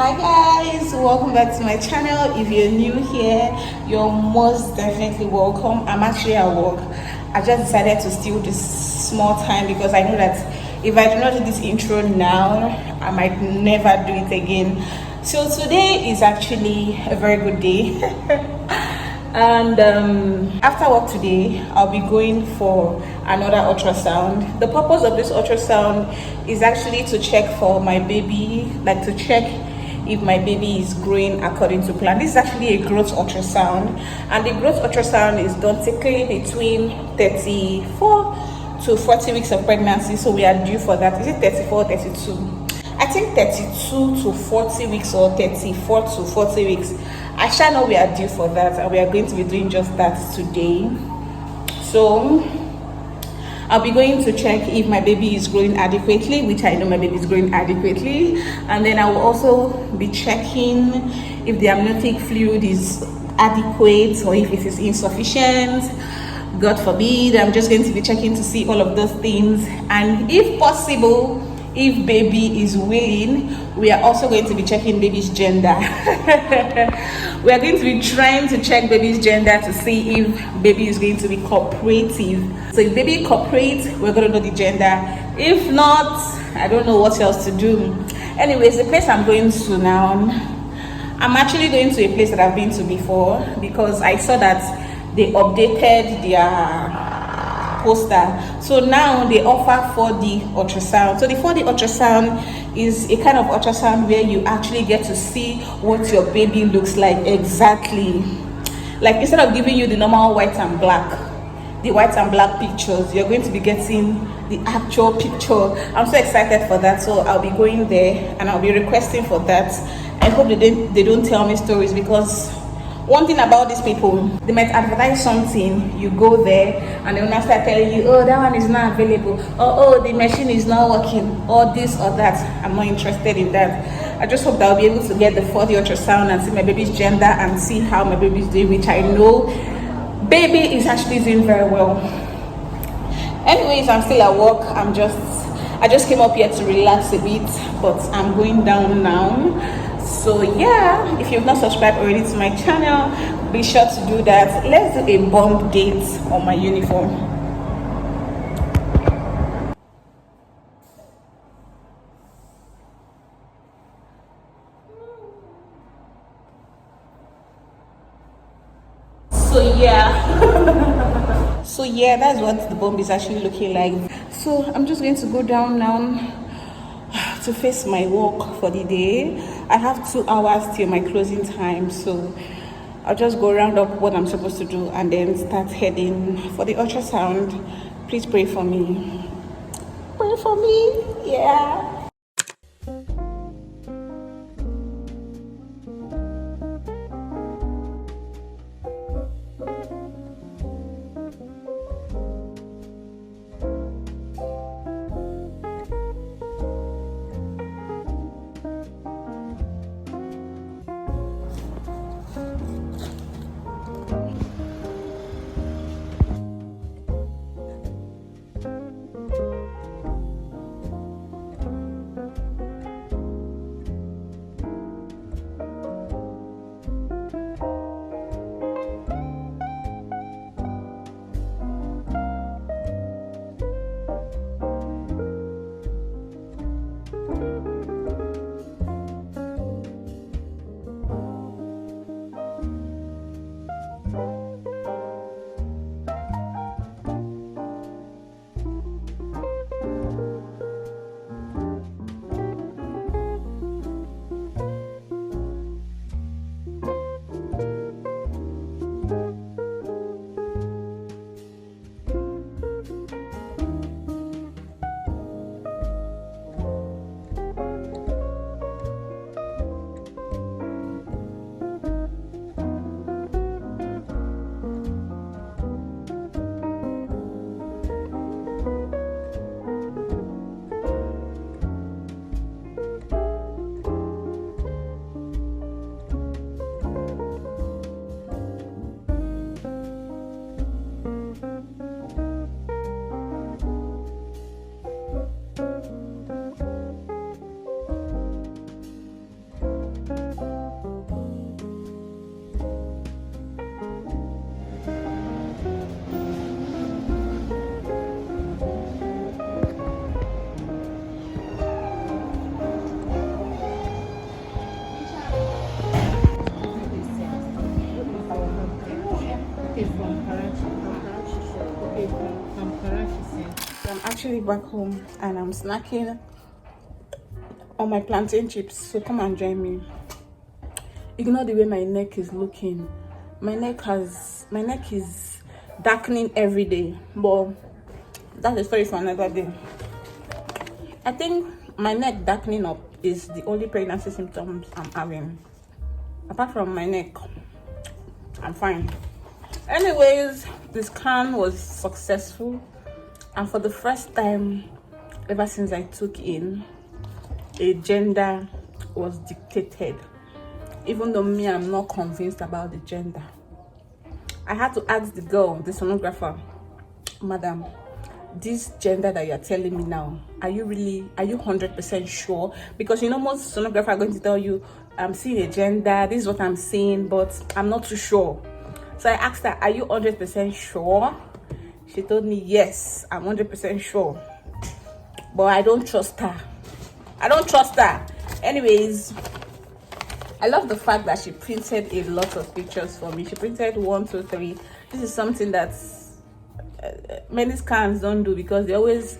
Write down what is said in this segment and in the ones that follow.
Hi guys, welcome back to my channel. If you're new here, you're most definitely welcome. I'm actually at work. I just decided to steal this small time because I know that if I do not do this intro now, I might never do it again. So today is actually a very good day. And after work today, I'll be going for another ultrasound. The purpose of this ultrasound is actually to check for my baby, like to check if my baby is growing according to plan. This is actually a growth ultrasound, and the growth ultrasound is done typically between 34 to 40 weeks of pregnancy. So we are due for that. Is it 34 or 32? I think 32 to 40 weeks or 34 to 40 weeks. I shall know we are due for that, and we are going to be doing just that today. So I'll be going to check if my baby is growing adequately, which I know my baby is growing adequately, and then I will also be checking if the amniotic fluid is adequate or if it is insufficient. God forbid. I'm just going to be checking to see all of those things, and if possible, if baby is willing, we are also going to be checking baby's gender. We are going to be trying to check baby's gender to see if baby is going to be cooperative. So if baby cooperates, we're going to know the gender. If not, I don't know what else to do. Anyways, the place I'm going to now, I'm actually going to a place that I've been to before because I saw that they updated their poster. So now they offer 4D ultrasound. So the 4D ultrasound is a kind of ultrasound where you actually get to see what your baby looks like exactly. Like instead of giving you the normal white and black, the white and black pictures, you're going to be getting the actual picture. I'm so excited for that. So I'll be going there and I'll be requesting for that. I hope they don't tell me stories, because one thing about these people, they might advertise something, you go there and they will not start telling you, oh, that one is not available, or oh, the machine is not working, or this or that. I'm not interested in that. I just hope that I'll be able to get the 4D ultrasound and see my baby's gender and see how my baby is doing, which I know baby is actually doing very well. Anyways, I'm still at work. I just came up here to relax a bit, but I'm going down now. So yeah, if you've not subscribed already to my channel, be sure to do that. Let's do a bump date on my uniform. So yeah, that's what the bump is actually looking like. So I'm just going to go down now to face my work for the day. I have 2 hours till my closing time, so I'll just go round up what I'm supposed to do and then start heading for the ultrasound. Please pray for me. Pray for me, yeah. I'm actually back home and I'm snacking on my plantain chips, so come and join me. Ignore the way my neck is looking. My neck is darkening every day, but that's a story for another day. I think my neck darkening up is the only pregnancy symptoms I'm having. Apart from my neck, I'm fine. Anyways, the scan was successful, and for the first time ever since I took in, a gender was dictated, even though me, I'm not convinced about the gender. I had to ask the girl, the sonographer, madam, this gender that you're telling me now, are you 100% sure? Because you know, most sonographers are going to tell you, I'm seeing a gender, this is what I'm seeing, but I'm not too sure. So I asked her, are you 100% sure? She told me, yes, I'm 100% sure, but I don't trust her. Anyways, I love the fact that she printed a lot of pictures for me. She printed 1, 2, 3. This is something that many scans don't do, because they always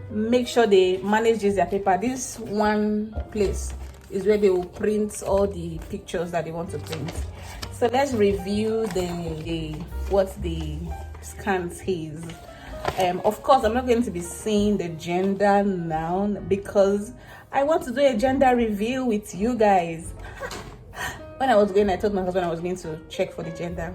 make sure they manage their paper. This one place is where they will print all the pictures that they want to print. So let's review what the scan says. Of course, I'm not going to be saying the gender now because I want to do a gender review with you guys. When I was going, I told my husband I was going to check for the gender.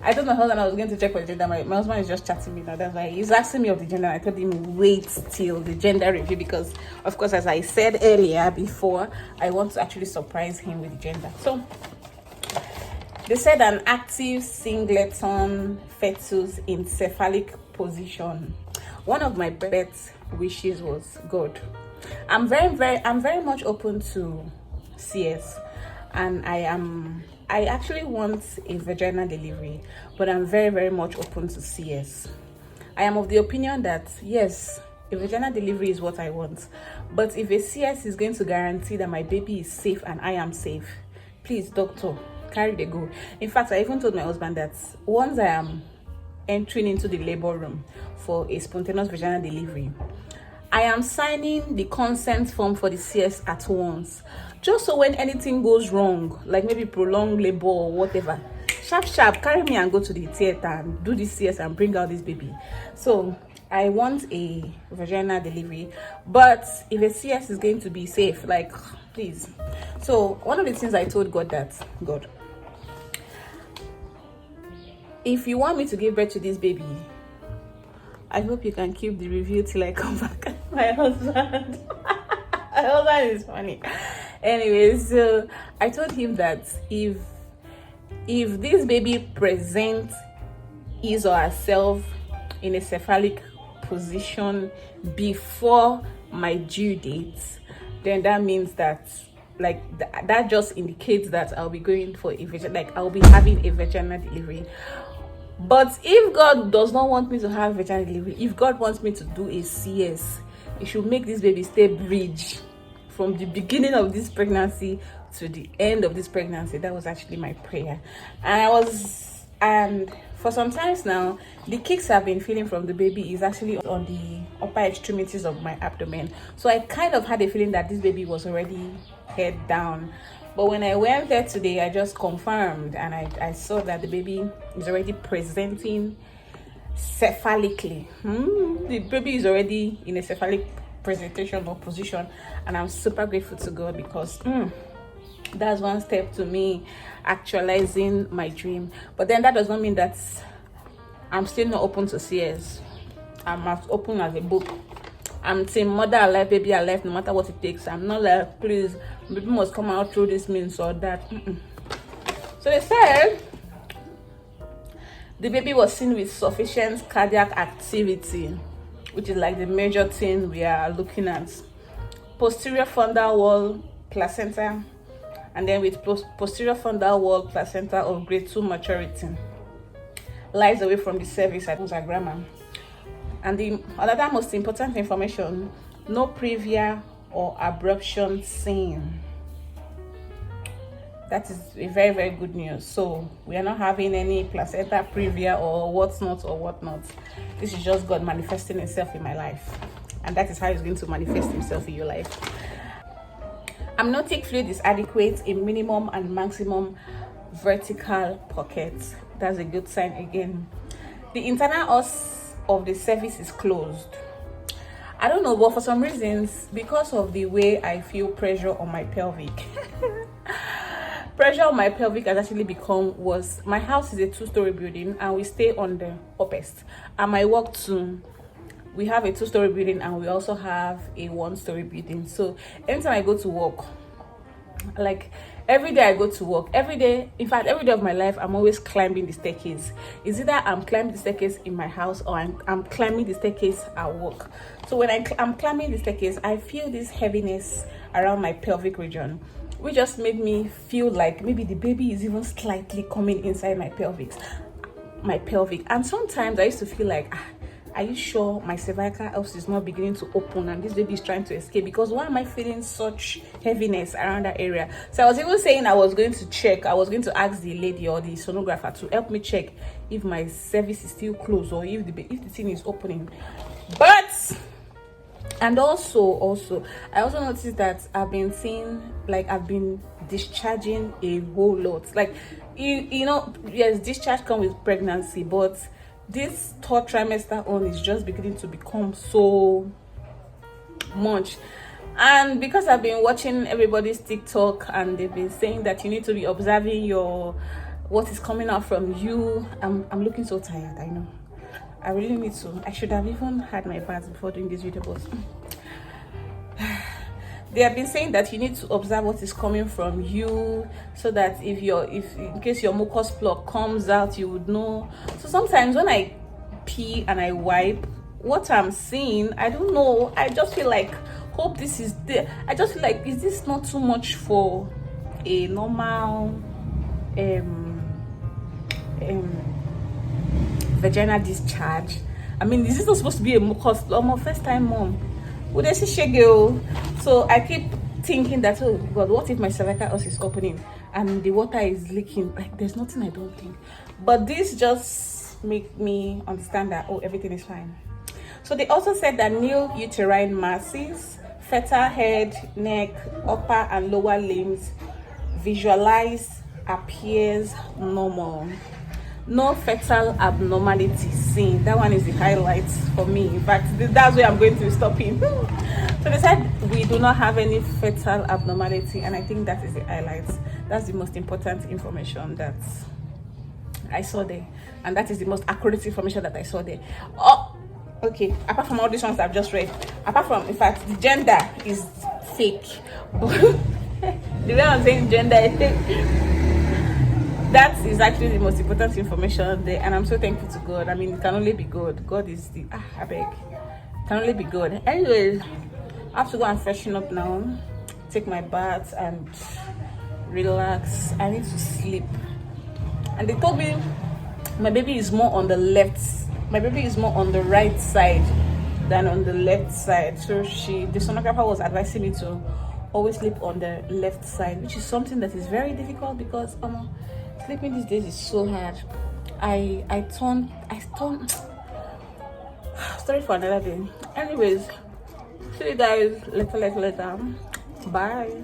I told my husband I was going to check for the gender. My husband is just chatting me now. That's why he's asking me of the gender. I told him wait till the gender review because, of course, as I said earlier before, I want to actually surprise him with the gender. So they said an active singleton fetus in cephalic position. One of my best wishes was God. I'm very much open to CS, and I actually want a vaginal delivery, but I'm very much open to CS. I am of the opinion that yes, a vaginal delivery is what I want, but if a CS is going to guarantee that my baby is safe and I am safe, please, doctor, carry the go. In fact, I even told my husband that once I am entering into the labor room for a spontaneous vaginal delivery, I am signing the consent form for the CS at once, just so when anything goes wrong, like maybe prolonged labor or whatever, sharp carry me and go to the theater and do the CS and bring out this baby. So I want a vaginal delivery, but if a CS is going to be safe, like, please. So one of the things I told God that, God, if you want me to give birth to this baby, I hope you can keep the review till I come back. My husband is funny. Anyways, so I told him that if this baby presents his or herself in a cephalic position before my due date, then that means that that just indicates that I'll be going for I'll be having a vaginal delivery. But if God does not want me to have vaginal delivery, if God wants me to do a CS, He should make this baby stay bridge from the beginning of this pregnancy to the end of this pregnancy. That was actually my prayer. And for some times now, the kicks I've been feeling from the baby is actually on the upper extremities of my abdomen. So I kind of had a feeling that this baby was already head down. But when I went there today, I just confirmed, and I saw that the baby is already presenting cephalically. The baby is already in a cephalic presentation or position, and I'm super grateful to God because that's one step to me actualizing my dream. But then that does not mean that I'm still not open to CS. I'm as open as a book. I'm saying mother alive, baby alive, no matter what it takes. I'm not like, please, baby must come out through this means or that. So they said the baby was seen with sufficient cardiac activity, which is like the major thing we are looking at. Posterior fundal wall placenta, and then with posterior fundal wall placenta of grade 2 maturity, lies away from the cervix at grammar. And the another most important information, no previa or abruption seen. That is a very, very good news. So we are not having any placenta previa or whatnot. This is just God manifesting himself in my life, and that is how he's going to manifest himself in your life. Amniotic fluid is adequate in minimum and maximum vertical pockets. That's a good sign again. The internal os of the cervix is closed. I don't know, but for some reasons, because of the way I feel pressure on my pelvic, pressure on my pelvic has actually become worse. My house is a 2-story building and we stay on the uppest. And my work too, we have a 2-story building and we also have a 1-story building. So anytime I go to work, like every day I go to work, every day, in fact every day of my life, I'm always climbing the staircase. It's either I'm climbing the staircase in my house or I'm climbing the staircase at work. So when I'm climbing the staircase, I feel this heaviness around my pelvic region, which just made me feel like maybe the baby is even slightly coming inside my pelvic. And sometimes I used to feel like, are you sure my cervical os is not beginning to open and this baby is trying to escape? Because why am I feeling such heaviness around that area? So I was even saying I was going to ask the lady or the sonographer to help me check if my cervix is still closed or if the thing is opening. But and also I also noticed that I've been seeing, like, I've been discharging a whole lot. Like, you know, yes, discharge comes with pregnancy, but this 3rd trimester on is just beginning to become so much. And because I've been watching everybody's TikTok and they've been saying that you need to be observing what is coming out from you, I'm looking so tired. I know I really need to. I should have even had my bath before doing this video, but they have been saying that you need to observe what is coming from you, so that if in case your mucus plug comes out, you would know. So sometimes when I pee and I wipe, what I'm seeing, I don't know, I just feel like, hope this is there. I just feel like, is this not too much for a normal vaginal discharge? I mean, is this not supposed to be a mucus plug? I'm a first time mom. Would I see girl? So I keep thinking that, oh God, what if my cervical os is opening and the water is leaking? Like, there's nothing I don't think. But this just make me understand that, oh, everything is fine. So they also said that nil uterine masses, fetal head, neck, upper and lower limbs visualize appears normal. No fetal abnormality seen. That one is the highlight for me. In fact, that's where I'm going to be stopping. So they said we do not have any fetal abnormality, and I think that is the highlight. That's the most important information that I saw there, and that is the most accurate information that I saw there. Oh, okay. Apart from all these ones I've just read, apart from, in fact, the gender is fake. But the way I'm saying gender is fake, that is actually the most important information there, and I'm so thankful to God. I mean, it can only be good. God is the I beg. It can only be good. Anyways, I have to go and freshen up now, take my bath and relax. I need to sleep. And they told me my baby is more on the left. My baby is more on the right side than on the left side. So the sonographer was advising me to always sleep on the left side, which is something that is very difficult because sleeping these days is so hard. I turn sorry for another day. Anyways, see you guys later. Bye.